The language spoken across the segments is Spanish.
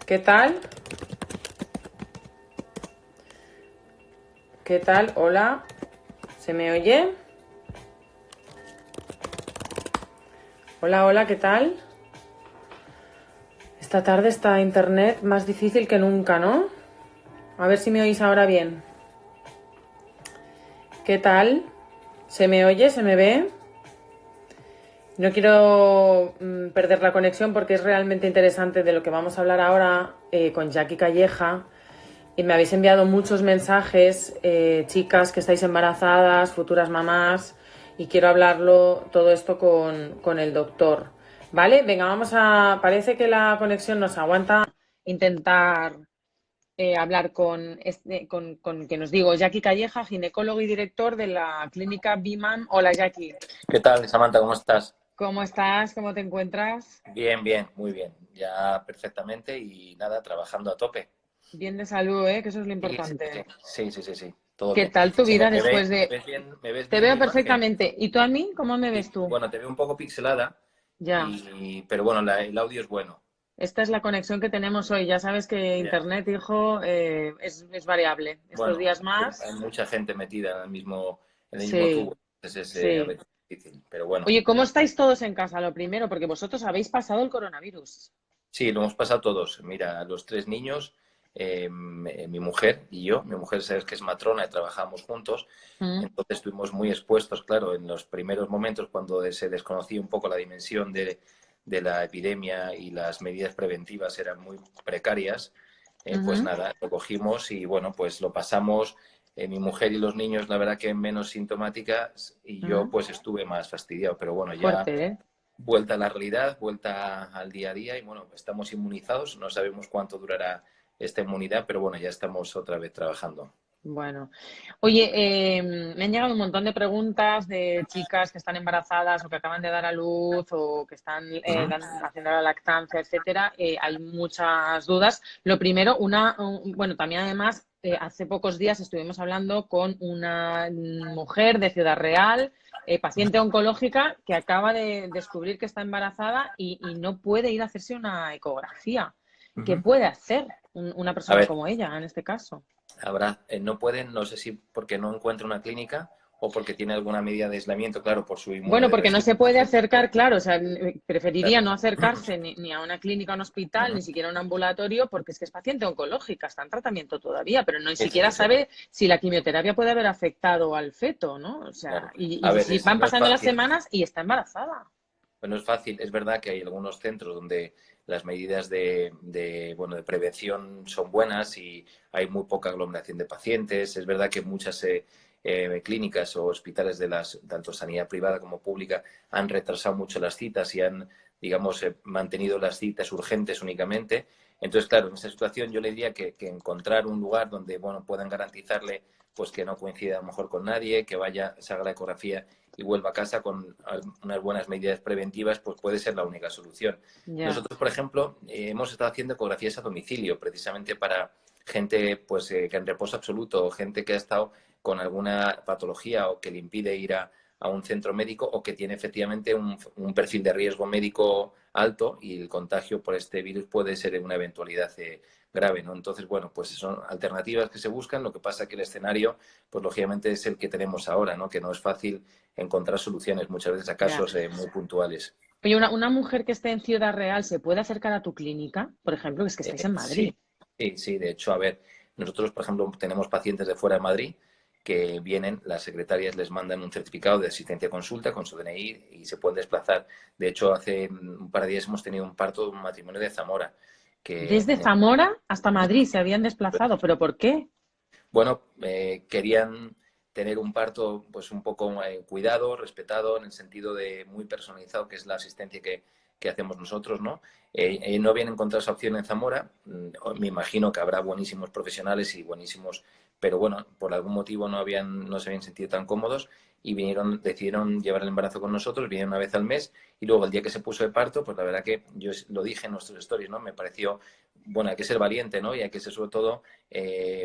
¿Qué tal? ¿Qué tal? Hola. ¿Se me oye? Hola, hola, ¿qué tal? Esta tarde está internet más difícil que nunca, ¿no? A ver si me oís ahora bien. ¿Qué tal? ¿Se me oye? ¿Se me ve? No quiero perder la conexión porque es realmente interesante de lo que vamos a hablar ahora con Jackie Calleja. Y me habéis enviado muchos mensajes, chicas que estáis embarazadas, futuras mamás, y quiero hablarlo todo esto con el doctor. ¿Vale? Venga, parece que la conexión nos aguanta. Intentar hablar con que nos digo, Jackie Calleja, ginecólogo y director de la clínica BIMAM. Hola, Jackie. ¿Qué tal, Samantha? ¿Cómo estás? ¿Cómo estás? ¿Cómo te encuentras? Bien, bien, muy bien. Ya perfectamente y nada, trabajando a tope. Bien de salud, ¿eh? Que eso es lo Sí, sí, sí, importante. sí, sí, sí, sí, todo ¿Qué bien. tal tu vida Me después me de...? ves bien, me ves Te bien veo mi imagen? perfectamente. ¿Y tú a mí? ¿Cómo me ves Sí. tú? Bueno, te veo un poco pixelada, Ya. pero bueno, el audio es bueno. Esta es la conexión que tenemos hoy. Ya sabes que Ya. Internet, hijo, es variable. Estos Bueno, días más. hay mucha gente metida en el mismo Sí, tubo, entonces a sí. veces es difícil, pero bueno. Oye, ¿cómo estáis todos en casa? Lo primero, porque vosotros habéis pasado el coronavirus. Sí, lo hemos pasado todos. Mira, los tres niños, mi mujer y yo, mi mujer sabes que es matrona y trabajamos juntos, Mm, entonces estuvimos muy expuestos, claro, en los primeros momentos cuando se desconocía un poco la dimensión de la epidemia y las medidas preventivas eran muy precarias, pues ujú, nada, lo cogimos y bueno, pues lo pasamos. Mi mujer y los niños, la verdad que menos sintomáticas y yo mm. pues estuve más fastidiado, pero bueno, ya Fuerte, ¿eh? vuelta a la realidad, vuelta al día a día y bueno, estamos inmunizados, no sabemos cuánto durará esta inmunidad, pero bueno, ya estamos otra vez trabajando. Bueno, oye, me han llegado un montón de preguntas de chicas que están embarazadas o que acaban de dar a luz o que están Ujú. haciendo la lactancia, etcétera. Hay muchas dudas. Lo primero, bueno, también además, hace pocos días estuvimos hablando con una mujer de Ciudad Real, paciente oncológica, que acaba de descubrir que está embarazada y no puede ir a hacerse una ecografía. ¿Qué Ujú. puede hacer una A persona ver, como ella en este caso? no pueden, no sé si porque no encuentra una clínica o porque tiene alguna medida de aislamiento, claro, por su Bueno, porque no inmunodepresión, se puede etcétera. acercar, claro, o sea, preferiría Claro. no acercarse ni a una clínica, a un hospital, Ujú. ni siquiera a un ambulatorio, porque es que es paciente oncológica, está en tratamiento todavía, pero no ni Sí, sí, siquiera sí, sí, sabe si la quimioterapia puede haber afectado al feto, ¿no? O sea, claro. A y ver, si van no es pasando las fácil. semanas y está embarazada. Bueno, es fácil, es verdad que hay algunos centros donde las medidas bueno, de prevención son buenas y hay muy poca aglomeración de pacientes. Es verdad que muchas clínicas o hospitales de tanto sanidad privada como pública han retrasado mucho las citas y han, digamos, mantenido las citas urgentes únicamente. Entonces, claro, en esta situación yo le diría que encontrar un lugar donde, bueno, puedan garantizarle pues que no coincida a lo mejor con nadie, que vaya, se haga la ecografía y vuelva a casa con unas buenas medidas preventivas, pues puede ser la única solución. Ya. Nosotros, por ejemplo, hemos estado haciendo ecografías a domicilio, precisamente para gente pues, que en reposo absoluto o gente que ha estado con alguna patología o que le impide ir a un centro médico o que tiene efectivamente un perfil de riesgo médico alto y el contagio por este virus puede ser una eventualidad grave, ¿no? Entonces, bueno, pues son alternativas que se buscan. Lo que pasa es que el escenario, pues lógicamente es el que tenemos ahora, ¿no? Que no es fácil encontrar soluciones muchas veces a Ya. casos muy puntuales. Oye, una mujer que esté en Ciudad Real se puede acercar a tu clínica, por ejemplo, es que estáis en Sí, Madrid. sí, sí. De hecho, a ver, nosotros, por ejemplo, tenemos pacientes de fuera de Madrid que vienen, las secretarias les mandan un certificado de asistencia a consulta con su DNI y se pueden desplazar. De hecho, hace un par de días hemos tenido un parto de un matrimonio de Zamora que Desde Zamora hasta Madrid se habían desplazado, ¿pero por qué? bueno, querían tener un parto pues un poco cuidado, respetado, en el sentido de muy personalizado, que es la asistencia que hacemos nosotros, ¿no? No habían encontrado esa opción en Zamora, me imagino que habrá buenísimos profesionales y buenísimos, pero bueno, por algún motivo no se habían sentido tan cómodos y decidieron llevar el embarazo con nosotros, vinieron una vez al mes y luego el día que se puso de parto, pues la verdad que yo lo dije en nuestros stories, ¿no? Me pareció, bueno, hay que ser valiente, ¿no? Y hay que ser sobre todo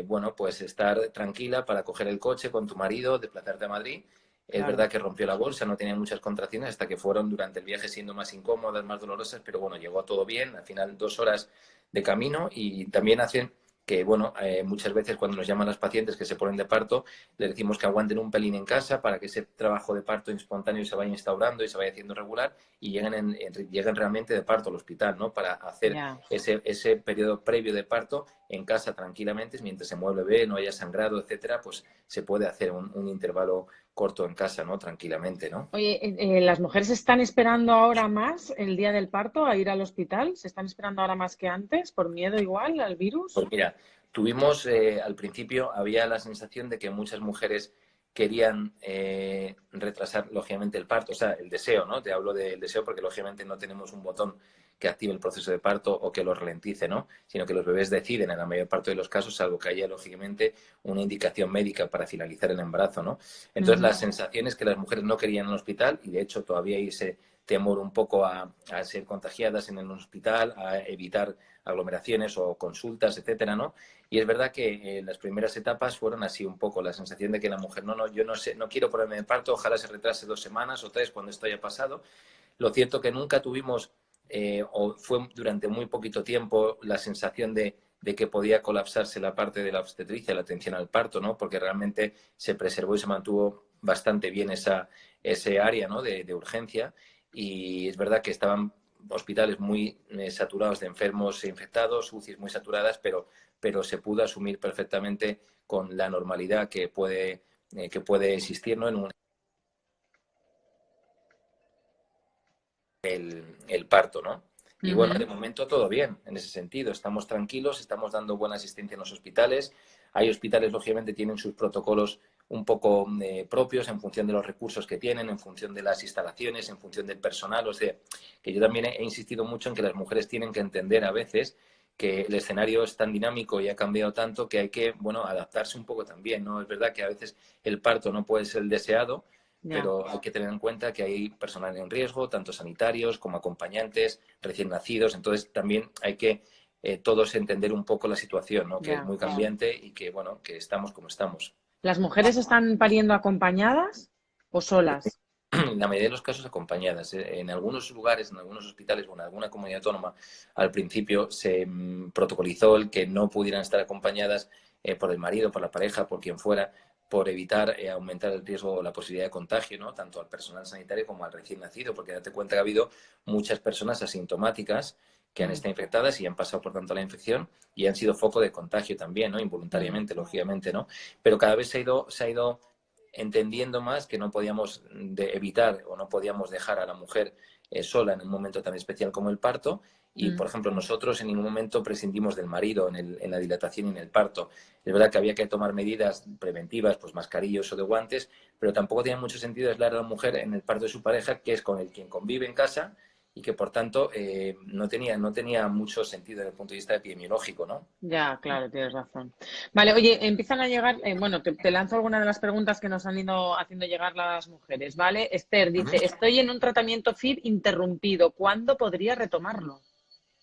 bueno, pues estar tranquila para coger el coche con tu marido, desplazarte a Madrid Es claro. verdad que rompió la bolsa, no tenía muchas contracciones hasta que fueron durante el viaje siendo más incómodas, más dolorosas, pero bueno, llegó todo bien. Al final 2 horas de camino y también hacen que, bueno, muchas veces cuando nos llaman las pacientes que se ponen de parto, les decimos que aguanten un pelín en casa para que ese trabajo de parto espontáneo se vaya instaurando y se vaya haciendo regular y lleguen realmente de parto al hospital, ¿no? Para hacer Ya. ese periodo previo de parto en casa tranquilamente, mientras se mueve el bebé, no haya sangrado, etcétera, pues se puede hacer un intervalo corto en casa, ¿no? Tranquilamente, ¿no? Oye, ¿las mujeres están esperando ahora más el día del parto a ir al hospital? ¿Se están esperando ahora más que antes por miedo igual al virus? Pues mira, tuvimos al principio, había la sensación de que muchas mujeres querían retrasar, lógicamente, el parto, o sea, el deseo, ¿no? Te hablo del deseo porque, lógicamente, no tenemos un botón que active el proceso de parto o que lo ralentice, ¿no? Sino que los bebés deciden, en la mayor parte de los casos, salvo que haya, lógicamente, una indicación médica para finalizar el embarazo, ¿no? Entonces, la Ujú. sensación es que las mujeres no querían el hospital y, de hecho, todavía hay ese temor un poco a ser contagiadas en el hospital, a evitar aglomeraciones o consultas, etcétera, ¿no? Y es verdad que las primeras etapas fueron así un poco, la sensación de que la mujer, no, yo no sé, no quiero ponerme de parto, ojalá se retrase 2 semanas o 3 cuando esto haya pasado. Lo cierto que nunca tuvimos, o fue durante muy poquito tiempo, la sensación de que podía colapsarse la parte de la obstetricia, la atención al parto, ¿no? Porque realmente se preservó y se mantuvo bastante bien ese área, ¿no? de urgencia. Y es verdad que estaban hospitales muy saturados de enfermos e infectados, UCIs muy saturadas, pero se pudo asumir perfectamente con la normalidad que puede existir, ¿no? El parto, ¿no? Y bueno, de Ujú. momento todo bien en ese sentido. Estamos tranquilos, estamos dando buena asistencia en los hospitales. Hay hospitales, lógicamente, tienen sus protocolos un poco propios en función de los recursos que tienen, en función de las instalaciones, en función del personal. O sea, que yo también he insistido mucho en que las mujeres tienen que entender a veces que el escenario es tan dinámico y ha cambiado tanto que hay que, bueno, adaptarse un poco también, ¿no? Es verdad que a veces el parto no puede ser el deseado, Ya. pero hay que tener en cuenta que hay personal en riesgo, tanto sanitarios como acompañantes, recién nacidos, entonces también hay que todos entender un poco la situación, ¿no? Que es Ya. muy cambiante y que, bueno, que estamos como estamos. ¿Las mujeres están pariendo acompañadas o solas? En la mayoría de los casos acompañadas. En algunos lugares, en algunos hospitales o en alguna comunidad autónoma, al principio se protocolizó el que no pudieran estar acompañadas por el marido, por la pareja, por quien fuera, por evitar aumentar el riesgo o la posibilidad de contagio, ¿no? Tanto al personal sanitario como al recién nacido, porque date cuenta que ha habido muchas personas asintomáticas que han Mm, estado infectadas y han pasado, por tanto, la infección y han sido foco de contagio también, ¿no? mm. Involuntariamente, lógicamente, ¿no? Pero cada vez se ha ido entendiendo más que no podíamos evitar o no podíamos dejar a la mujer sola en un momento tan especial como el parto. Y, Mm. por ejemplo, nosotros en ningún momento prescindimos del marido en la dilatación y en el parto. Es verdad que había que tomar medidas preventivas, pues mascarillos o de guantes, pero tampoco tenía mucho sentido aislar a la mujer en el parto de su pareja, que es con el quien convive en casa y que, por tanto, no tenía mucho sentido desde el punto de vista epidemiológico, ¿no? Ya, claro, tienes razón. Vale, oye, empiezan a llegar, bueno, te lanzo alguna de las preguntas que nos han ido haciendo llegar las mujeres, ¿vale? Esther Ujú. dice, estoy en un tratamiento FIV interrumpido, ¿cuándo podría retomarlo?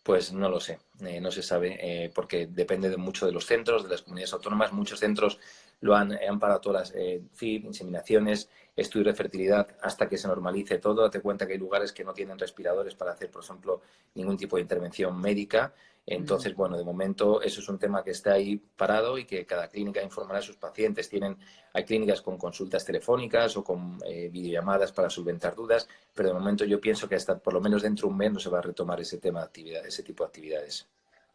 Pues no lo sé, no se sabe, porque depende mucho de los centros, de las comunidades autónomas. Muchos centros han parado todas las FIV, inseminaciones, estudios de fertilidad hasta que se normalice todo. Date cuenta que hay lugares que no tienen respiradores para hacer, por ejemplo, ningún tipo de intervención médica. Mm. Entonces, bueno, de momento eso es un tema que está ahí parado y que cada clínica informará a sus pacientes. Hay clínicas con consultas telefónicas o con videollamadas para solventar dudas, pero de momento yo pienso que hasta por lo menos dentro de un mes no se va a retomar ese tema de actividad, ese tipo de actividades.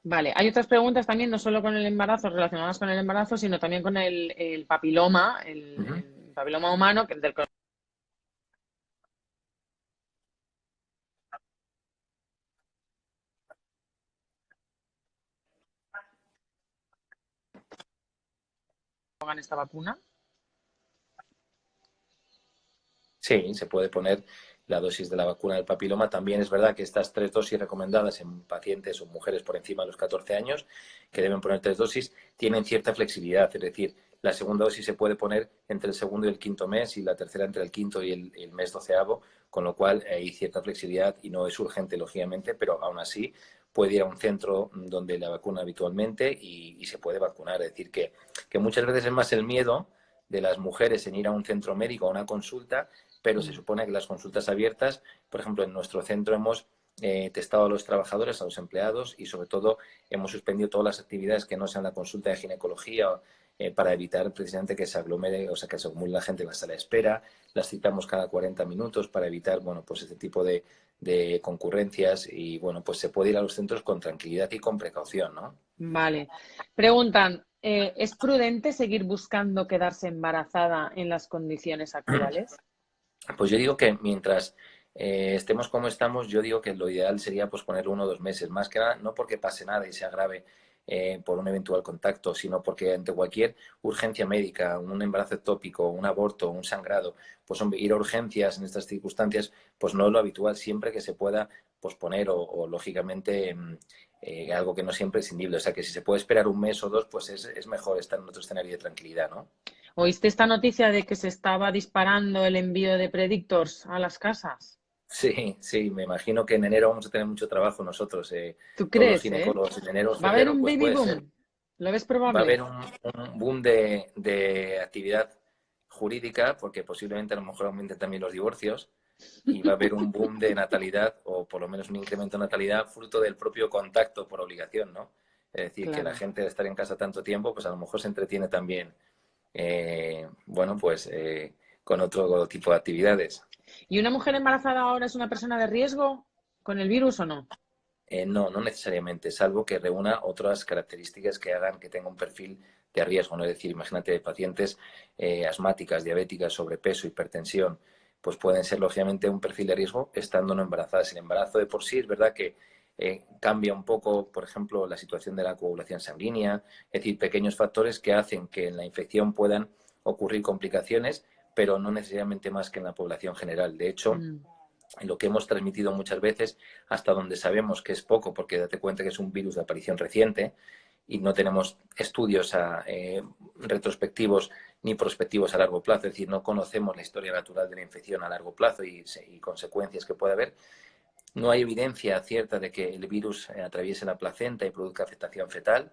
Vale, hay otras preguntas también, no solo con el embarazo, relacionadas con el embarazo, sino también con el papiloma, Ujú. el papiloma humano, del que pongan esta vacuna. Sí, se puede poner la dosis de la vacuna del papiloma. También es verdad que estas 3 dosis recomendadas en pacientes o mujeres por encima de los 14 años, que deben poner 3 dosis, tienen cierta flexibilidad. Es decir, la segunda dosis se puede poner entre el segundo y el quinto mes y la tercera entre el quinto y el mes doceavo, con lo cual hay cierta flexibilidad y no es urgente, lógicamente, pero aún así puede ir a un centro donde la vacuna habitualmente y se puede vacunar. Es decir, que muchas veces es más el miedo de las mujeres en ir a un centro médico a una consulta, pero se supone que las consultas abiertas, por ejemplo, en nuestro centro hemos testado a los trabajadores, a los empleados y sobre todo hemos suspendido todas las actividades que no sean la consulta de ginecología para evitar precisamente que se aglomere, o sea, que se acumule la gente en la sala de espera. Las citamos cada 40 minutos para evitar, bueno, pues este tipo de concurrencias y, bueno, pues se puede ir a los centros con tranquilidad y con precaución, ¿no? Vale. Preguntan, ¿es prudente seguir buscando quedarse embarazada en las condiciones actuales? Pues yo digo que mientras estemos como estamos, yo digo que lo ideal sería posponer 1 o 2 meses, más que nada, no porque pase nada y sea grave por un eventual contacto, sino porque ante cualquier urgencia médica, un embarazo ectópico, un aborto, un sangrado, pues hombre, ir a urgencias en estas circunstancias, pues no es lo habitual, siempre que se pueda posponer o lógicamente algo que no es imprescindible. O sea que si se puede esperar 1 mes o 2, pues es mejor estar en otro escenario de tranquilidad, ¿no? ¿Oíste esta noticia de que se estaba disparando el envío de predictors a las casas? Sí, sí, me imagino que en enero vamos a tener mucho trabajo nosotros, ¿Tú todos los crees, ginecólogos en enero o ¿Va a haber febrero, un pues baby puede ser. boom? ¿Lo ves Va a probable? haber un boom de actividad jurídica, porque posiblemente a lo mejor aumenten también los divorcios, y va a haber un boom de natalidad, o por lo menos un incremento de natalidad, fruto del propio contacto por obligación, ¿no? Es decir, que la Claro. gente de estar en casa tanto tiempo, pues a lo mejor se entretiene también, bueno, pues con otro tipo de actividades. ¿Y una mujer embarazada ahora es una persona de riesgo con el virus o no? No, no necesariamente, salvo que reúna otras características que hagan que tenga un perfil de riesgo, ¿no? Es decir, imagínate pacientes asmáticas, diabéticas, sobrepeso, hipertensión, pues pueden ser lógicamente un perfil de riesgo estando no embarazadas. El embarazo de por sí es verdad que cambia un poco, por ejemplo, la situación de la coagulación sanguínea, es decir, pequeños factores que hacen que en la infección puedan ocurrir complicaciones, pero no necesariamente más que en la población general. De hecho, Mm. lo que hemos transmitido muchas veces, hasta donde sabemos que es poco, porque date cuenta que es un virus de aparición reciente y no tenemos estudios retrospectivos ni prospectivos a largo plazo, es decir, no conocemos la historia natural de la infección a largo plazo y consecuencias que puede haber. No hay evidencia cierta de que el virus atraviese la placenta y produzca afectación fetal,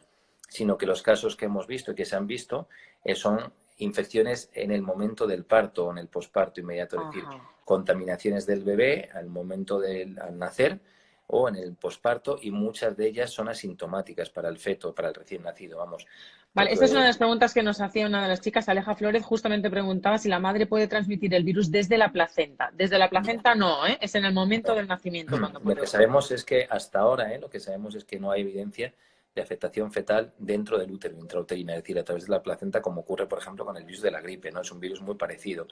sino que los casos que hemos visto y que se han visto son infecciones en el momento del parto o en el posparto inmediato, es decir, Ajá. contaminaciones del bebé al momento al nacer o en el posparto, y muchas de ellas son asintomáticas para el feto, para el recién nacido, vamos. Vale, esta es una de Porque las preguntas que nos hacía una de las chicas, Aleja Flores, justamente preguntaba si la madre puede transmitir el virus desde la placenta. Desde la placenta no, ¿eh? Es en el momento no. del nacimiento cuando Lo puede que ocurrir. sabemos es que hasta ahora, lo que sabemos es que no hay evidencia de afectación fetal dentro del útero intrauterino, es decir, a través de la placenta, como ocurre, por ejemplo, con el virus de la gripe, ¿no? Es un virus muy parecido.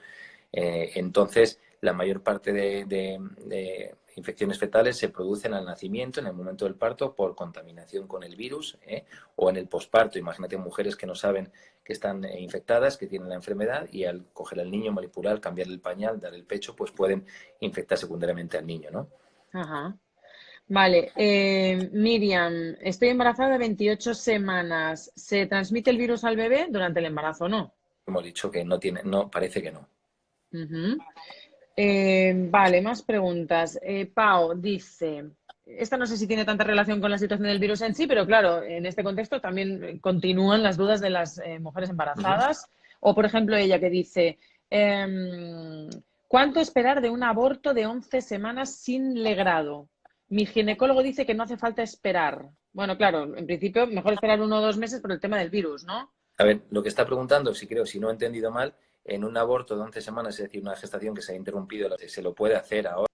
Entonces, la mayor parte de infecciones fetales se producen al nacimiento, en el momento del parto, por contaminación con el virus, o en el posparto. Imagínate mujeres que no saben que están infectadas, que tienen la enfermedad, y al coger al niño, manipular, cambiar el pañal, dar el pecho, pues pueden infectar secundariamente al niño, ¿no? Ajá. Vale, Miriam, estoy embarazada de 28 semanas. ¿Se transmite el virus al bebé durante el embarazo o no? Hemos dicho que no tiene, no, parece que no. Ujú. Vale, más preguntas. Pau dice, esta no sé si tiene tanta relación con la situación del virus en sí, pero claro, en este contexto también continúan las dudas de las mujeres Ujú. embarazadas. O, por ejemplo, ella que dice, ¿cuánto esperar de un aborto de 11 semanas sin legrado? Mi ginecólogo dice que no hace falta esperar. Bueno, claro, en principio mejor esperar 1 o 2 meses por el tema del virus, ¿no? A ver, lo que está preguntando, si creo, si no he entendido mal, en un aborto de 11 semanas, es decir, una gestación que se ha interrumpido, se lo puede hacer ahora,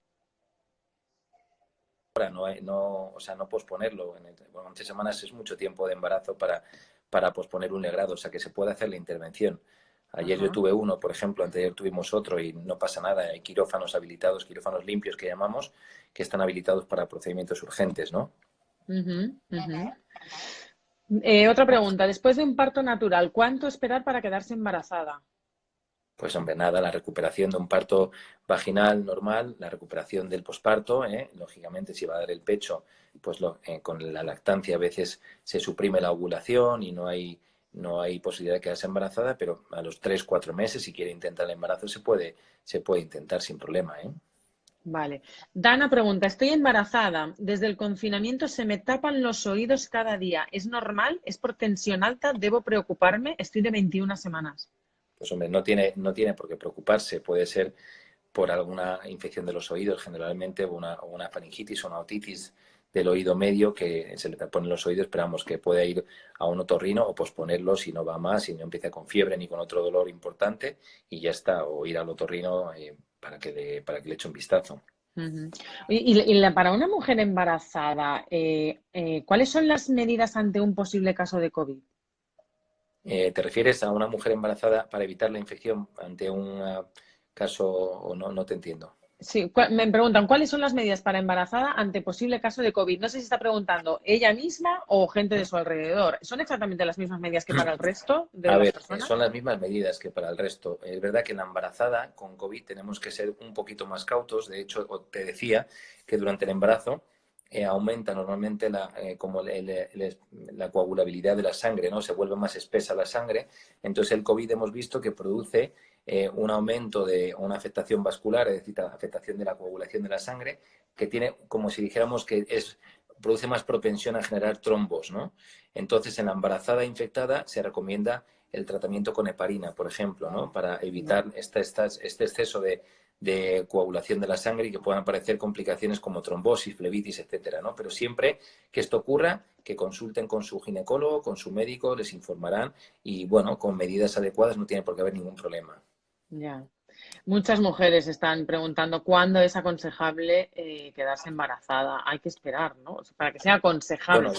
no, o sea, no posponerlo. Bueno, 11 semanas es mucho tiempo de embarazo para posponer un legrado, o sea, que se puede hacer la intervención. Ayer yo Ajá. tuve uno, por ejemplo, anteayer tuvimos otro y no pasa nada. Hay quirófanos habilitados, quirófanos limpios que llamamos, que están habilitados para procedimientos urgentes, ¿no? Ujú, ujú. Otra pregunta. Después de un parto natural, ¿cuánto esperar para quedarse embarazada? Pues hombre, nada, la recuperación de un parto vaginal normal, la recuperación del posparto, lógicamente si va a dar el pecho, pues con la lactancia a veces se suprime la ovulación y no hay posibilidad de quedarse embarazada, pero a los 3 o 4 meses, si quiere intentar el embarazo, se puede intentar sin problema, ¿eh? Vale. Dana pregunta, estoy embarazada. Desde el confinamiento se me tapan los oídos cada día. ¿Es normal? ¿Es por tensión alta? ¿Debo preocuparme? Estoy de 21 semanas. pues hombre, no tiene por qué preocuparse. Puede ser por alguna infección de los oídos, generalmente, o una faringitis o una otitis del oído medio que se le taponen los oídos, pero vamos, que puede ir a un otorrino o posponerlo si no va más, y no empieza con fiebre ni con otro dolor importante, y ya está, o ir al otorrino para que le eche un vistazo. Ujú. Para una mujer embarazada, ¿cuáles son las medidas ante un posible caso de COVID? ¿Te refieres a una mujer embarazada para evitar la infección ante un caso o no? No te entiendo. Sí, me preguntan, ¿cuáles son las medidas para embarazada ante posible caso de COVID? No sé si está preguntando ella misma o gente de su alrededor. ¿Son exactamente las mismas medidas que para el resto de A las ver, personas? son las mismas medidas que para el resto. Es verdad que en la embarazada con COVID tenemos que ser un poquito más cautos. De hecho, te decía que durante el embarazo aumenta normalmente la coagulabilidad de la sangre, ¿no? Se vuelve más espesa la sangre. Entonces, el COVID hemos visto que produce un aumento de una afectación vascular, es decir, afectación de la coagulación de la sangre, que tiene, como si dijéramos que produce más propensión a generar trombos, ¿no? Entonces, en la embarazada infectada se recomienda el tratamiento con heparina, por ejemplo, ¿no? Para evitar este exceso de coagulación de la sangre y que puedan aparecer complicaciones como trombosis, flebitis, etcétera, ¿no? Pero siempre que esto ocurra, que consulten con su ginecólogo, con su médico, les informarán y, bueno, con medidas adecuadas no tiene por qué haber ningún problema. Ya. Muchas mujeres están preguntando cuándo es aconsejable quedarse embarazada. Hay que esperar, ¿no? O sea, para que sea Bueno, aconsejable.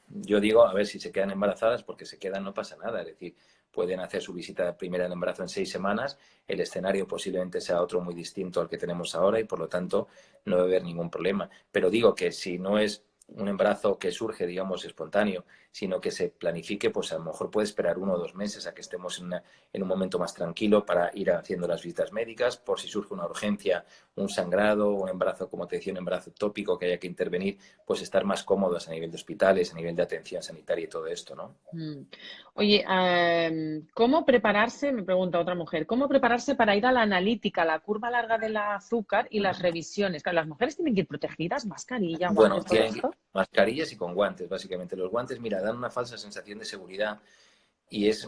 yo digo, a ver, si se quedan embarazadas, porque se quedan no pasa nada. Es decir, pueden hacer su visita primera de embarazo en 6 semanas. El escenario posiblemente sea otro muy distinto al que tenemos ahora y por lo tanto no debe haber ningún problema. Pero digo que si no es un embarazo que surge, digamos, espontáneo, sino que se planifique, pues a lo mejor puede esperar 1 o 2 meses a que estemos en un momento más tranquilo para ir haciendo las visitas médicas, por si surge una urgencia, un sangrado, un embarazo, como te decía, un embarazo ectópico que haya que intervenir, pues estar más cómodos a nivel de hospitales, a nivel de atención sanitaria y todo esto, ¿no? Mm. Oye, ¿cómo prepararse? Me pregunta otra mujer, ¿cómo prepararse para ir a la analítica, la curva larga del azúcar y las revisiones? Claro, las mujeres tienen que ir protegidas, mascarilla, Bueno, guantes, todo tienen esto. mascarillas y con guantes, básicamente. Los guantes, mira, dan una falsa sensación de seguridad y es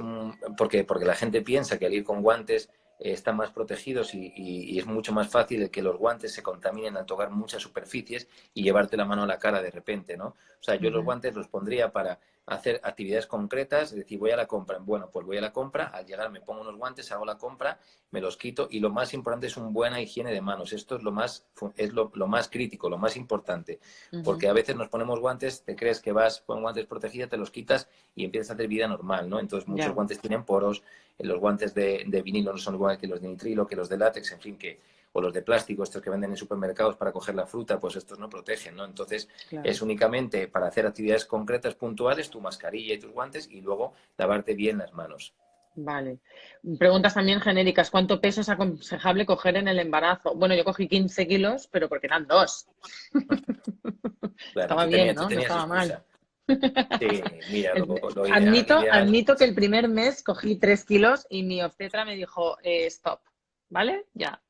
porque la gente piensa que al ir con guantes están más protegidos y es mucho más fácil que los guantes se contaminen al tocar muchas superficies y llevarte la mano a la cara de repente, ¿no? O sea, yo los Ujú. guantes los pondría para hacer actividades concretas, es decir, voy a la compra, bueno, pues voy a la compra, al llegar me pongo unos guantes, hago la compra, me los quito y lo más importante es una buena higiene de manos. Esto es lo más crítico, lo más importante, Ujú. porque a veces nos ponemos guantes, te crees que vas con guantes protegidos, te los quitas y empiezas a hacer vida normal, ¿no? Entonces muchos Ya. guantes tienen poros, los guantes de vinilo no son igual que los de nitrilo, que los de látex, en fin, o los de plástico, estos que venden en supermercados para coger la fruta, pues estos no protegen, ¿no? Entonces Claro. es únicamente para hacer actividades concretas, puntuales, tu mascarilla y tus guantes y luego lavarte bien las manos. Vale. Preguntas también genéricas. ¿Cuánto peso es aconsejable coger en el embarazo? Bueno, yo cogí 15 kilos, pero porque eran dos. Claro, Estaba tú bien, tenías, tú ¿no? No tenías estaba mal. excusa. Sí, mira, lo ideal, ideal. Admito que el primer mes cogí 3 kilos y mi obstetra me dijo, stop, ¿vale? Ya.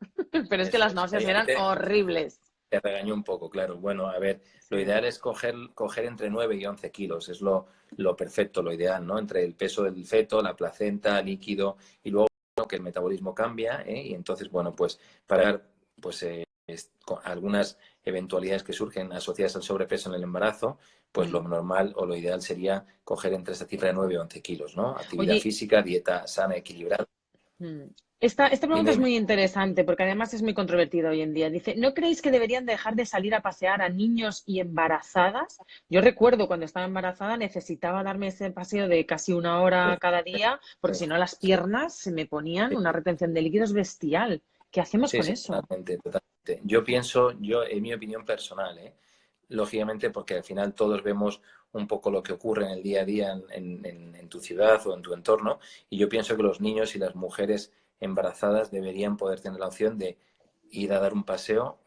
Pero es que Eso las es. náuseas Ahí eran horribles. te regañó un poco, claro. Bueno, a ver, lo Sí. ideal es coger entre 9 y 11 kilos, es lo perfecto, lo ideal, ¿no? Entre el peso del feto, la placenta, líquido, y luego bueno, que el metabolismo cambia, ¿eh? Y entonces, bueno, pues para pues, con algunas eventualidades que surgen asociadas al sobrepeso en el embarazo, pues lo Mm. normal o lo ideal sería coger entre esa cifra de 9 o 11 kilos, ¿no? Actividad Oye, física, dieta sana, equilibrada. mm, esta pregunta Dime, es dime. muy interesante porque además es muy controvertida hoy en día. Dice, ¿no creéis que deberían dejar de salir a pasear a niños y embarazadas? Yo recuerdo cuando estaba embarazada necesitaba darme ese paseo de casi 1 hora cada día porque si no las Sí, piernas se me ponían sí. una retención de líquidos bestial. ¿Qué hacemos Sí, con sí, eso? totalmente, totalmente. Yo pienso, en mi opinión personal, lógicamente, porque al final todos vemos un poco lo que ocurre en el día a día en tu ciudad o en tu entorno, y yo pienso que los niños y las mujeres embarazadas deberían poder tener la opción de ir a dar un paseo,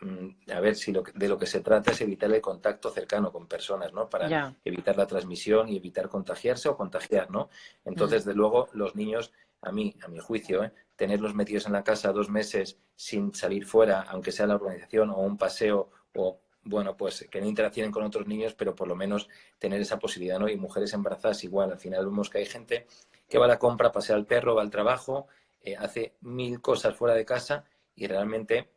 a ver si de lo que se trata es evitar el contacto cercano con personas, ¿no? Para Ya. evitar la transmisión y evitar contagiarse o contagiar, ¿no? Mm. Entonces, de luego, los niños, a mi juicio, tenerlos metidos en la casa 2 meses sin salir fuera, aunque sea la organización o un paseo o bueno, pues que no interaccionen con otros niños, pero por lo menos tener esa posibilidad, ¿no? Y mujeres embarazadas igual, al final vemos que hay gente que va a la compra, pasea al perro, va al trabajo, hace 1000 cosas fuera de casa y realmente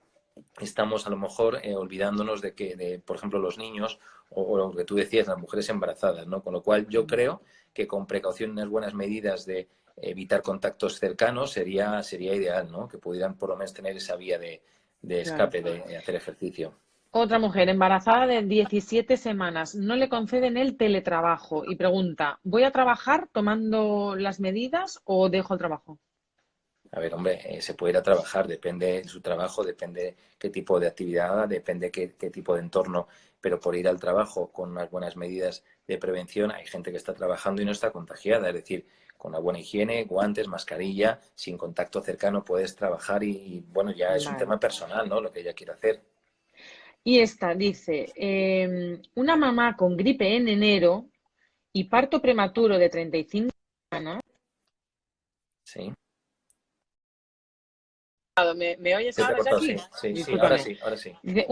estamos a lo mejor olvidándonos de que, por ejemplo, los niños o lo que tú decías, las mujeres embarazadas, ¿no? Con lo cual yo creo que con precaución y unas buenas medidas de evitar contactos cercanos sería ideal, ¿no? Que pudieran por lo menos tener esa vía de Claro. escape, de hacer ejercicio. Otra mujer embarazada de 17 semanas no le conceden el teletrabajo y pregunta, ¿voy a trabajar tomando las medidas o dejo el trabajo? A ver, hombre, se puede ir a trabajar, depende de su trabajo, depende qué tipo de actividad haga, depende qué tipo de entorno, pero por ir al trabajo con unas buenas medidas de prevención, hay gente que está trabajando y no está contagiada, es decir, con una buena higiene, guantes, mascarilla, sin contacto cercano puedes trabajar bueno, ya es un Vale. tema personal, ¿no? Lo que ella quiere hacer. Y esta dice, una mamá con gripe en enero y parto prematuro de 35 semanas. Sí. ¿Me oyes Se te ha ahora, cortado, Jackie? sí, sí, sí, ahora Discúlpame. sí, ahora sí. Dice,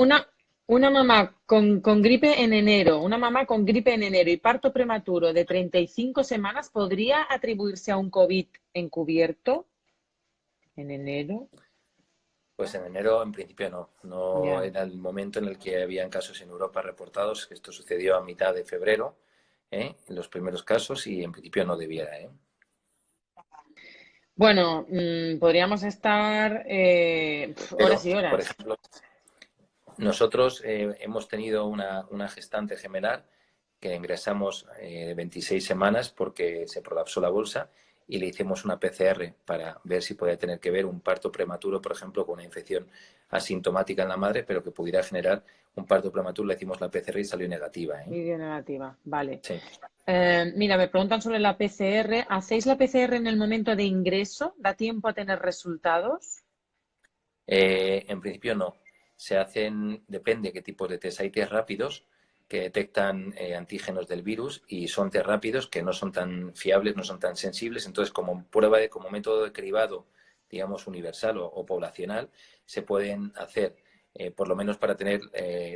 una mamá con gripe en enero, una mamá con gripe en enero y parto prematuro de 35 semanas podría atribuirse a un COVID encubierto en enero. Pues en enero en principio no. No Ya. era el momento en el que habían casos en Europa reportados, que esto sucedió a mitad de febrero, en los primeros casos, y en principio no debiera, ¿eh? Bueno, podríamos estar horas Pero, y por horas. ejemplo, nosotros hemos tenido una gestante gemelar que ingresamos 26 semanas porque se colapsó la bolsa y le hicimos una PCR para ver si podía tener que ver un parto prematuro, por ejemplo, con una infección asintomática en la madre, pero que pudiera generar un parto prematuro. Le hicimos la PCR y salió negativa, ¿eh? Video negativa, vale. Sí. Mira, me preguntan sobre la PCR. ¿Hacéis la PCR en el momento de ingreso? ¿Da tiempo a tener resultados? En principio no. Se hacen, depende qué tipo de test. Hay test rápidos que detectan antígenos del virus y son test rápidos que no son tan fiables, no son tan sensibles. Entonces, como prueba como método de cribado, digamos, universal o poblacional, se pueden hacer, por lo menos para tener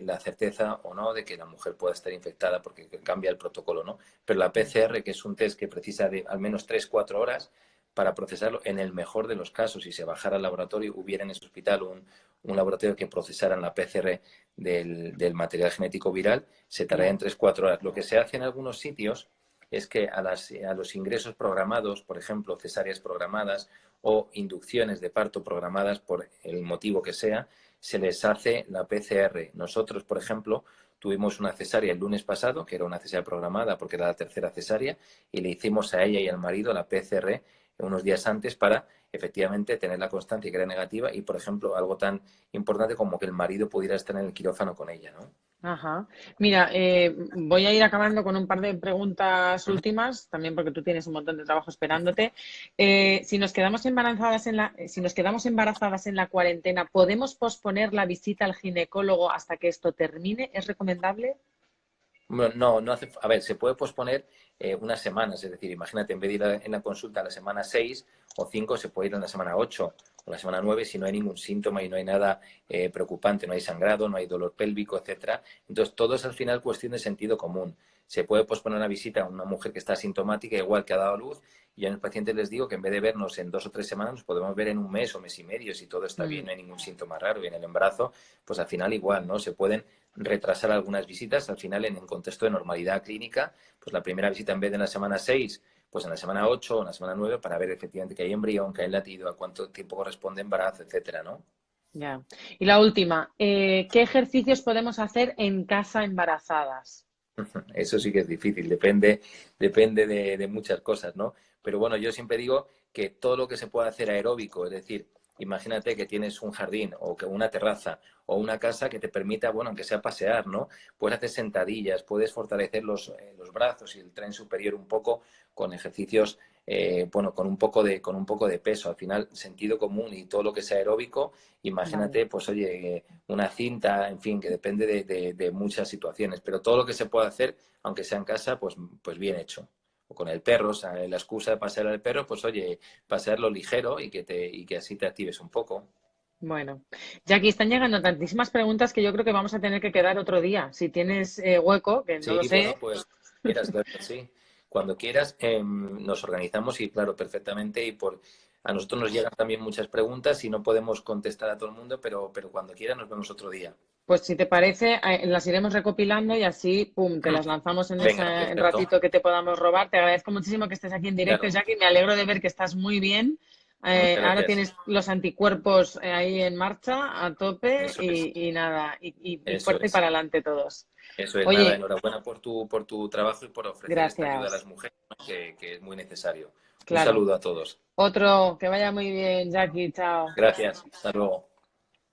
la certeza o no de que la mujer pueda estar infectada porque cambia el protocolo, ¿no? Pero la PCR, que es un test que precisa de al menos 3 4 horas, para procesarlo en el mejor de los casos. Si se bajara al laboratorio, hubiera en ese hospital un laboratorio que procesara la PCR del material genético viral, se tardaría Ya. en 3 4 horas. Lo que se hace en algunos sitios es que a los ingresos programados, por ejemplo, cesáreas programadas o inducciones de parto programadas por el motivo que sea, se les hace la PCR. Nosotros, por ejemplo, tuvimos una cesárea el lunes pasado, que era una cesárea programada porque era la tercera cesárea, y le hicimos a ella y al marido la PCR unos días antes para efectivamente tener la constancia que era negativa y, por ejemplo, algo tan importante como que el marido pudiera estar en el quirófano con ella, ¿no? Ajá. Mira, voy a ir acabando con un par de preguntas últimas, también porque tú tienes un montón de trabajo esperándote. Si nos quedamos embarazadas si nos quedamos embarazadas en la cuarentena, ¿podemos posponer la visita al ginecólogo hasta que esto termine? ¿Es recomendable? Bueno, no, no hace. A ver, se puede posponer unas semanas, es decir, imagínate, en vez de ir en la consulta a la semana 6 o 5 se puede ir en la semana 8 o la semana 9 si no hay ningún síntoma y no hay nada preocupante, no hay sangrado, no hay dolor pélvico, etcétera. Entonces, todo es al final cuestión de sentido común. Se puede posponer una visita a una mujer que está asintomática, igual que ha dado a luz, y yo a los pacientes les digo que en vez de vernos en 2 o 3 semanas, nos podemos ver en un mes o mes y medio, si todo está bien, Mm, no hay ningún síntoma raro. Y en el embarazo, pues al final igual, ¿no? Se pueden retrasar algunas visitas. Al final, en un contexto de normalidad clínica, pues la primera visita en vez de en la semana 6 pues en la semana 8 o en la semana 9 para ver efectivamente que hay embrión, que hay latido, a cuánto tiempo corresponde embarazo, etcétera, ¿no? ya. Y la última, ¿qué ejercicios podemos hacer en casa embarazadas? Eso sí que es difícil, depende de muchas cosas, ¿no? Pero bueno, yo siempre digo que todo lo que se pueda hacer aeróbico, es decir, imagínate que tienes un jardín o que una terraza o una casa que te permita, bueno, aunque sea pasear, ¿no? Puedes hacer sentadillas, puedes fortalecer los brazos y el tren superior un poco con ejercicios, bueno, con un poco de peso. Al final, sentido común y todo lo que sea aeróbico, Vale. imagínate, pues oye, una cinta, en fin, que depende de muchas situaciones, pero todo lo que se puede hacer, aunque sea en casa, pues bien hecho. O con el perro, o sea, la excusa de pasear al perro, pues oye, pasearlo ligero y que así te actives un poco. Bueno, Jackie, están llegando tantísimas preguntas que yo creo que vamos a tener que quedar otro día. Si tienes hueco, que no Sí, lo bueno, sé. pues quieras, claro que sí. Cuando quieras, nos organizamos y claro, perfectamente. A nosotros nos llegan también muchas preguntas y no podemos contestar a todo el mundo, pero cuando quieras nos vemos otro día. Pues si te parece, las iremos recopilando y así, pum, te las lanzamos en ese Venga, perfecto. ratito que te podamos robar. Te agradezco muchísimo que estés aquí en directo, Claro, Jackie. Me alegro de ver que estás muy bien. muchas Ahora gracias. tienes los anticuerpos ahí en marcha, a tope Eso es, y nada, y eso fuerte y es. para adelante todos. Eso es, nada, Oye, enhorabuena por tu trabajo y por ofrecer esta ayuda a las gracias. mujeres, ¿no? Que es muy necesario. Un Claro. saludo a todos. Otro, que vaya muy bien, Jackie. Chao. Gracias, hasta luego.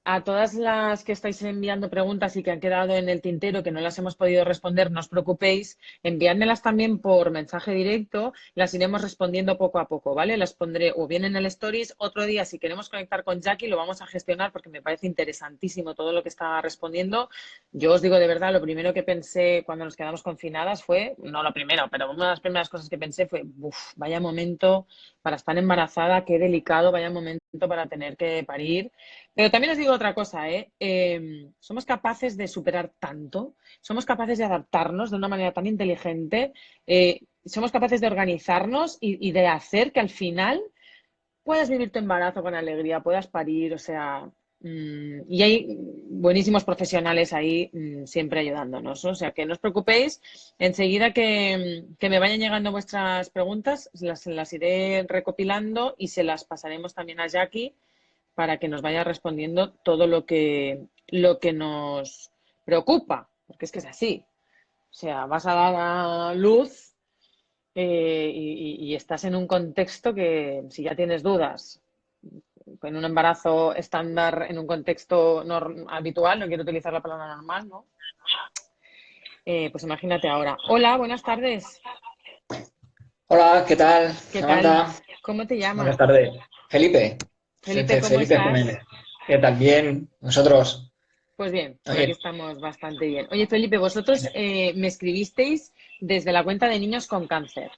A todas las que estáis enviando preguntas y que han quedado en el tintero, que no las hemos podido responder, no os preocupéis, enviádmelas también por mensaje directo, las iremos respondiendo poco a poco, ¿vale? Las pondré o bien en el Stories, otro día si queremos conectar con Jackie lo vamos a gestionar porque me parece interesantísimo todo lo que está respondiendo. Yo os digo de verdad, lo primero que pensé cuando nos quedamos confinadas fue, no lo primero, pero una de las primeras cosas que pensé fue, uff, vaya momento para estar embarazada, qué delicado, vaya momento para tener que parir. Pero también os digo otra cosa, ¿eh? Somos capaces de superar tanto, somos capaces de adaptarnos de una manera tan inteligente, somos capaces de organizarnos y de hacer que al final puedas vivir tu embarazo con alegría, puedas parir, o sea, y hay buenísimos profesionales ahí siempre ayudándonos, ¿no? O sea, que no os preocupéis, enseguida que me vayan llegando vuestras preguntas, las iré recopilando y se las pasaremos también a Jackie para que nos vaya respondiendo todo lo que nos preocupa, porque es que es así. O sea, vas a dar a luz y estás en un contexto que si ya tienes dudas, en un embarazo estándar, en un contexto habitual, no quiero utilizar la palabra normal, ¿no? Pues imagínate ahora. Hola, buenas tardes. Hola, ¿qué tal, ¿Qué tal? Samantha? ¿Cómo te Buenas llamas? tardes. Felipe, Felipe, ¿cómo Felipe estás? Jiménez. ¿Qué tal? Bien, nosotros. Pues bien, por aquí Oye, estamos bastante bien. Oye, Felipe, vosotros me escribisteis desde la cuenta de Niños con Cáncer.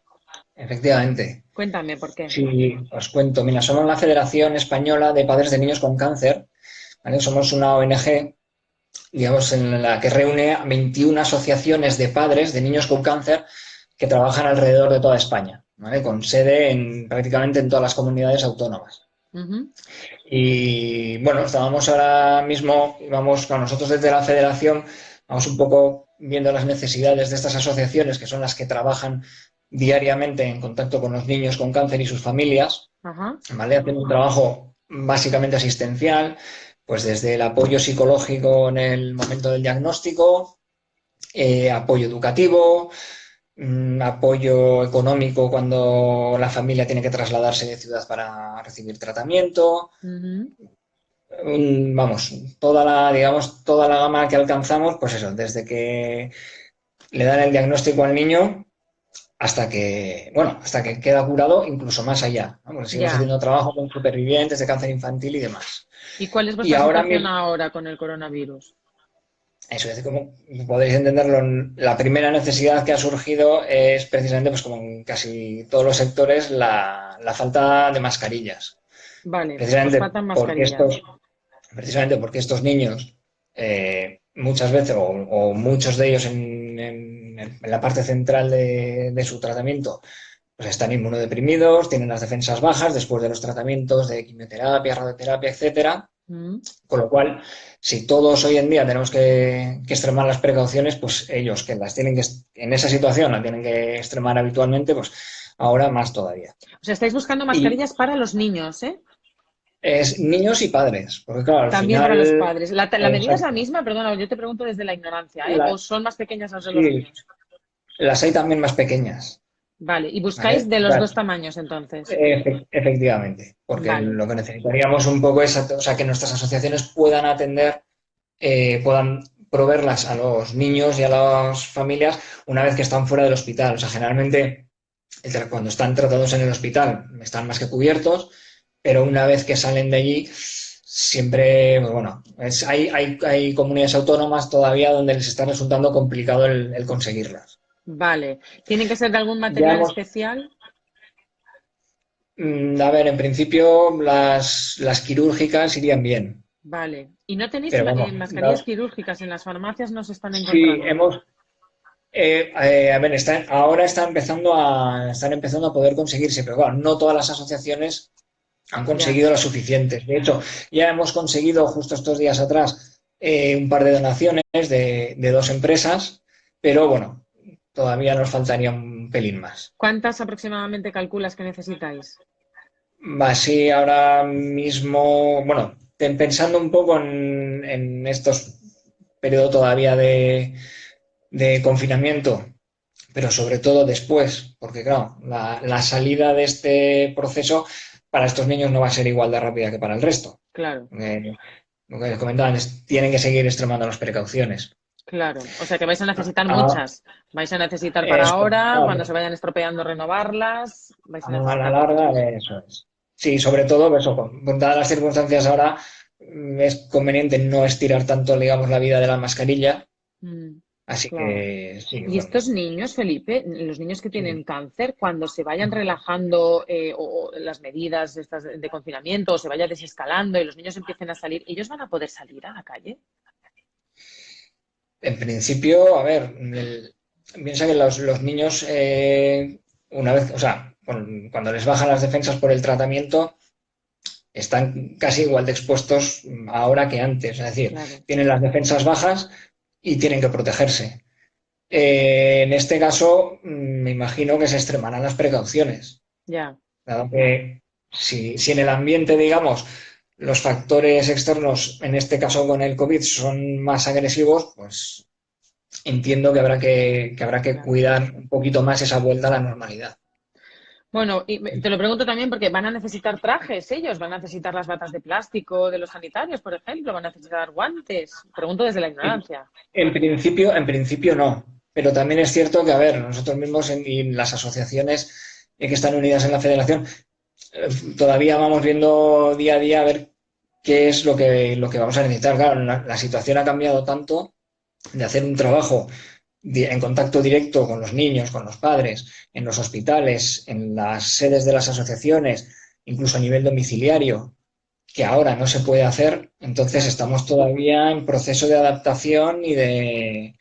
efectivamente. Cuéntame por qué. Sí, os cuento. Mira, somos la Federación Española de Padres de Niños con Cáncer, ¿vale? Somos una ONG, digamos, en la que reúne a 21 asociaciones de padres de niños con cáncer que trabajan alrededor de toda España, ¿vale? Con sede en prácticamente en todas las comunidades autónomas. Ujú. Y bueno, estábamos ahora mismo, vamos con nosotros desde la federación, vamos un poco viendo las necesidades de estas asociaciones, que son las que trabajan diariamente en contacto con los niños con cáncer y sus familias, Ajá. ¿vale? Hacen un trabajo básicamente asistencial, pues desde el apoyo psicológico en el momento del diagnóstico, apoyo educativo, apoyo económico cuando la familia tiene que trasladarse de ciudad para recibir tratamiento, Ujú. vamos, toda la, digamos, toda la gama que alcanzamos, pues eso, desde que le dan el diagnóstico al niño hasta que, bueno, hasta que queda curado, incluso más allá. Vamos, seguimos Ya. haciendo trabajo con supervivientes de cáncer infantil y demás. ¿Y cuál es Y vuestra ahora situación mismo, ahora con el coronavirus? eso es, como podéis entenderlo, la primera necesidad que ha surgido es precisamente, pues como en casi todos los sectores, la falta de mascarillas. Vale, os Precisamente faltan porque mascarillas. precisamente porque estos niños muchas veces o muchos de ellos en la parte central de su tratamiento pues están inmunodeprimidos, tienen las defensas bajas después de los tratamientos de quimioterapia, radioterapia, etcétera. Mm. Con lo cual, si todos hoy en día tenemos que extremar las precauciones, pues ellos que las tienen que, en esa situación la tienen que extremar habitualmente, pues ahora más todavía. O sea, estáis buscando Y mascarillas para los niños, ¿eh? es niños y padres, porque claro, al También para los final, padres. ¿La medida es la exacto, misma? Perdona, yo te pregunto desde la ignorancia, ¿eh? ¿O la, son más pequeñas las de los sí, niños? las hay también más pequeñas, Vale, y buscáis ¿vale? de O los sea, dos tamaños entonces. efectivamente, porque Vale. lo que necesitaríamos un poco es, o sea, que nuestras asociaciones puedan atender, puedan proveerlas a los niños y a las familias una vez que están fuera del hospital. O sea, generalmente cuando están tratados en el hospital están más que cubiertos, pero una vez que salen de allí, siempre, pues bueno, hay comunidades autónomas todavía donde les está resultando complicado el conseguirlas. Vale. ¿Tienen que ser de algún Ya material hemos, especial? a ver, en principio las quirúrgicas irían bien. Vale. ¿Y no tenéis Pero bueno, mascarillas quirúrgicas en las farmacias? ¿No se están sí, encontrando? hemos, a ver, ahora están empezando a poder conseguirse, pero claro, no todas las asociaciones han Ya. conseguido las suficientes. De hecho, ya hemos conseguido justo estos días atrás un par de donaciones de dos empresas, pero bueno, todavía nos faltaría un pelín más. ¿Cuántas aproximadamente calculas que necesitáis? Así ahora mismo, bueno, pensando un poco en estos periodos todavía de confinamiento, pero sobre todo después, porque claro, la salida de este proceso para estos niños no va a ser igual de rápida que para el resto. Claro, Lo que les comentaban es tienen que seguir extremando las precauciones. claro. O sea que vais a necesitar Ah, muchas. Vais a necesitar para eso, ahora, cuando se claro, vayan estropeando, renovarlas. Vais a a la necesitar larga, muchas. eso es. Sí, sobre todo, eso, dadas las circunstancias ahora, es conveniente no estirar tanto, digamos, la vida de la mascarilla. Mm, Así claro. que sí, Y bueno, estos niños, Felipe, los niños que sí. tienen cáncer, cuando se vayan relajando o las medidas estas de confinamiento o se vaya desescalando y los niños empiecen a salir, ¿ellos van a poder salir a la calle? En principio, a ver, piensa que los niños, una vez, o sea, cuando les bajan las defensas por el tratamiento, están casi igual de expuestos ahora que antes. Es decir, Claro, tienen las defensas bajas y tienen que protegerse. En este caso, me imagino que se extremarán las precauciones, ya. dado que si en el ambiente, digamos, los factores externos, en este caso con el COVID, son más agresivos, pues entiendo que habrá que Claro. cuidar un poquito más esa vuelta a la normalidad. Bueno, y te lo pregunto también porque van a necesitar trajes ellos, van a necesitar las batas de plástico de los sanitarios, por ejemplo, van a necesitar guantes. Pregunto desde la En, ignorancia. en principio no, pero también es cierto que, a ver, nosotros mismos y las asociaciones que están unidas en la federación, todavía vamos viendo día a día a ver qué es lo que vamos a necesitar. Claro, la situación ha cambiado tanto de hacer un trabajo en contacto directo con los niños, con los padres, en los hospitales, en las sedes de las asociaciones, incluso a nivel domiciliario, que ahora no se puede hacer. Entonces Claro, estamos todavía en proceso de adaptación y de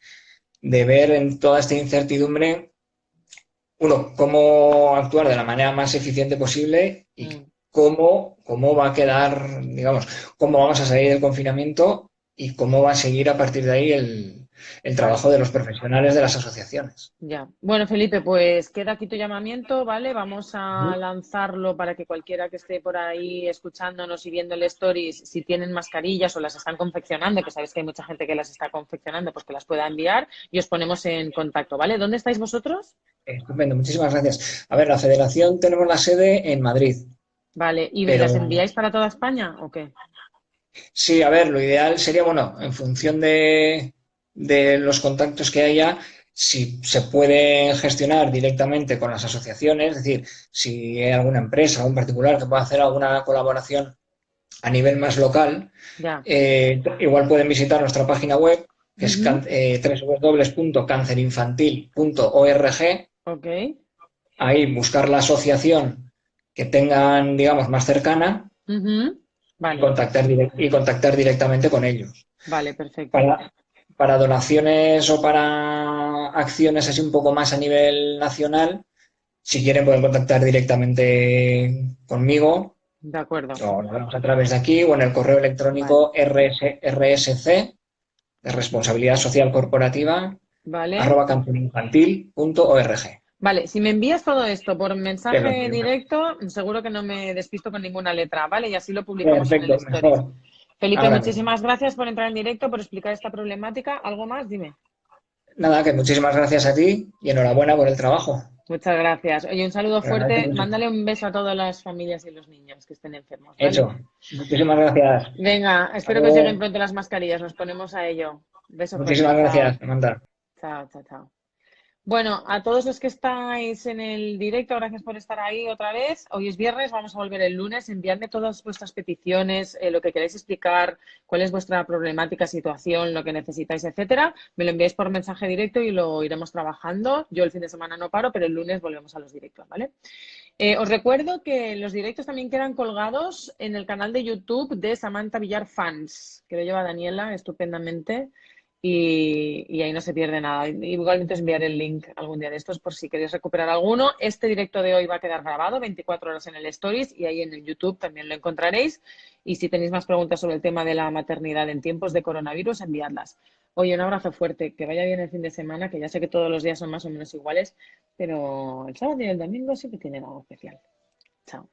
ver en toda esta incertidumbre, uno, cómo actuar de la manera más eficiente posible y mm, cómo va a quedar, digamos, cómo vamos a salir del confinamiento y cómo va a seguir a partir de ahí el vale, trabajo de los profesionales de las asociaciones. ya. Bueno, Felipe, pues queda aquí tu llamamiento, ¿vale? Vamos a Ujú. lanzarlo para que cualquiera que esté por ahí escuchándonos y viendo el stories, si tienen mascarillas o las están confeccionando, que sabéis que hay mucha gente que las está confeccionando, pues que las pueda enviar y os ponemos en contacto, ¿vale? ¿Dónde estáis vosotros? Estupendo, muchísimas gracias. A ver, la federación tenemos la sede en Madrid, Vale, ¿y pero las enviáis para toda España o qué? sí, a ver, lo ideal sería, bueno, en función de los contactos que haya, si se puede gestionar directamente con las asociaciones, es decir, si hay alguna empresa o un particular que pueda hacer alguna colaboración a nivel más local, Ya. igual pueden visitar nuestra página web, que es Ujú, www.cancerinfantil.org, ok. ahí buscar la asociación que tengan, digamos, más cercana Ujú, y vale, contactar directamente con ellos. vale, perfecto. Para, para donaciones o para acciones así un poco más a nivel nacional, si quieren pueden contactar directamente conmigo De acuerdo. o nos vemos a través de aquí o en el correo Vale, electrónico rsc de responsabilidad social corporativa vale. cancerinfantil.org. Vale, si me envías todo esto por Te lo mensaje envío. directo, seguro que no me despisto con ninguna letra, ¿vale? Y así lo publicamos en el Perfecto, Stories. mejor. Felipe, Ahora mismo. muchísimas gracias por entrar en directo, por explicar esta problemática. ¿Algo más? Dime. Nada, que muchísimas gracias a ti y enhorabuena por el trabajo. Muchas gracias. Oye, un saludo Te lo agradezco fuerte. mucho. Mándale un beso a todas las familias y los niños que estén enfermos, ¿vale? Hecho. Muchísimas gracias. Venga, Hasta espero que os lleguen luego. pronto las mascarillas. Nos ponemos a ello. Beso fuerte. Muchísimas Chao. gracias, Amanda. Chao, chao, chao. Bueno, a todos los que estáis en el directo, gracias por estar ahí otra vez. Hoy es viernes, vamos a volver el lunes. Enviadme todas vuestras peticiones, lo que queráis explicar, cuál es vuestra problemática, situación, lo que necesitáis, etcétera. Me lo enviáis por mensaje directo y lo iremos trabajando. Yo el fin de semana no paro, pero el lunes volvemos a los directos, ¿vale? Os recuerdo que los directos también quedan colgados en el canal de YouTube de Samantha Villar Fans, que lo lleva Daniela estupendamente y ahí no se pierde nada. Igualmente os enviaré el link algún día de estos por si queréis recuperar alguno. Este directo de hoy va a quedar grabado 24 horas en el Stories y ahí en el YouTube también lo encontraréis. Y si tenéis más preguntas sobre el tema de la maternidad en tiempos de coronavirus, enviadlas. Oye, un abrazo fuerte, que vaya bien el fin de semana, que ya sé que todos los días son más o menos iguales, pero el sábado y el domingo siempre tienen algo especial. Chao.